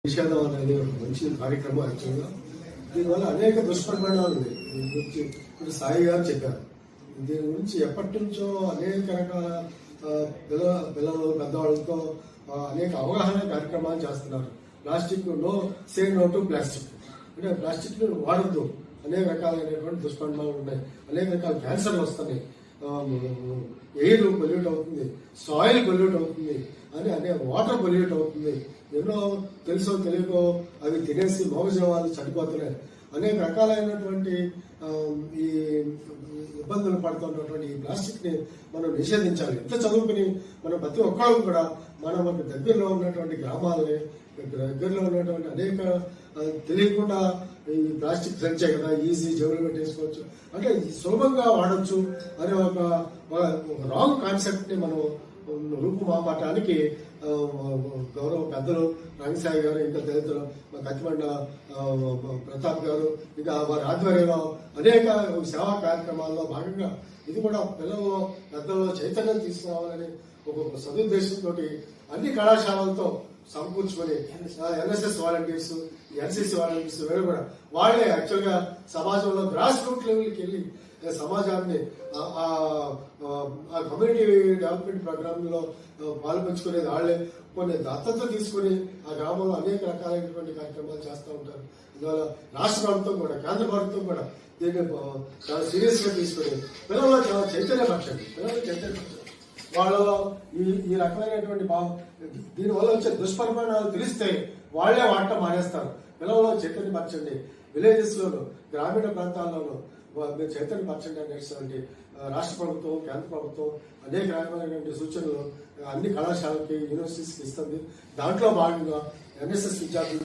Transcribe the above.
నిషేధం అనేది ఒక మంచి కార్యక్రమం. యాక్చువల్గా దీనివల్ల అనేక దుష్పరిణామాలు ఉన్నాయి. దీని గురించి ఇప్పుడు సాయి గారు చెప్పారు. దీని గురించి ఎప్పటి నుంచో అనేక రకాల పిల్లలు పెద్దవాళ్ళతో అనేక అవగాహన కార్యక్రమాలు చేస్తున్నారు. ప్లాస్టిక్ నో టు ప్లాస్టిక్, అంటే ప్లాస్టిక్ వాడద్దు. అనేక రకాలైనటువంటి దుష్పరిణామాలు ఉన్నాయి. అనేక రకాల క్యాన్సర్లు వస్తున్నాయి. ఎయిర్ పొల్యూట్ అవుతుంది, సాయిల్ పొల్యూట్ అవుతుంది, అనే వాటర్ పొల్యూట్ అవుతుంది. ఎన్నో తెలుసో తెలియకో అవి తినేసి మౌజవాళ్ళు చనిపోతున్నాయి. అనేక రకాలైనటువంటి ఈ ఇబ్బందులు పడుతున్నటువంటి ఈ ప్లాస్టిక్ ని మనం నిషేధించాలి. ఎంత చదువుకుని మనం ప్రతి ఒక్కరు కూడా మన దగ్గరలో ఉన్నటువంటి గ్రామాలని, దగ్గరలో ఉన్నటువంటి అనేక తెలియకుండా ఈ ప్లాస్టిక్ సంచే కదా ఈజీ జేబులు పెట్టేసుకోవచ్చు, అంటే సులభంగా వాడచ్చు అనే ఒక రాంగ్ కాన్సెప్ట్ ని మనం రూపుమాపటానికి గౌరవ పెద్దలు రంగసాయి గారు, ఇంకా తదితరులు మా కత్తిమండ ప్రతాప్ గారు, ఇంకా వారి ఆధ్వర్యంలో అనేక సేవా కార్యక్రమాల్లో భాగంగా ఇది కూడా పిల్లల్లో పెద్దల్లో చైతన్యం తీసుకురావాలని ఒక సదుద్దేశంతో అన్ని కళాశాలలతో సమకూర్చుకొని ఎన్ఎస్ఎస్ వాలంటీర్స్, ఎన్సీసీ వాలంటీర్స్ వీళ్ళు కూడా వాళ్ళే యాక్చువల్గా సమాజంలో గ్రాస్ రూట్ లెవెల్కి వెళ్ళి సమాజాన్ని ఆ కమ్యూనిటీ డెవలప్మెంట్ ప్రోగ్రామ్ లో పాల్పంచుకునేది వాళ్ళే. కొన్ని దత్తత తీసుకుని ఆ గ్రామంలో అనేక రకాలైనటువంటి కార్యక్రమాలు చేస్తూ ఉంటారు. ఇవాళ రాష్ట్ర ప్రభుత్వం కూడా, కేంద్ర ప్రభుత్వం కూడా దీన్ని చాలా సీరియస్ గా తీసుకుని పిల్లల్లో చాలా చైతన్యపరచండి. వాళ్ళలో ఈ రకమైనటువంటి దీనివల్ల వచ్చే దుష్పరిణామాలు తెలిస్తే వాళ్లే వాడటం మానేస్తారు. పిల్లల్లో చైతన్యపరచండి. విలేజెస్ లోను, గ్రామీణ ప్రాంతాల్లోనూ మీరు చైతన్యపరచండి అనేటువంటి రాష్ట్ర ప్రభుత్వం, కేంద్ర ప్రభుత్వం అనేక రకమైనటువంటి సూచనలు అన్ని కళాశాలకి, యూనివర్సిటీస్కి ఇస్తుంది. దాంట్లో భాగంగా ఎన్ఎస్ఎస్ విద్యార్థులు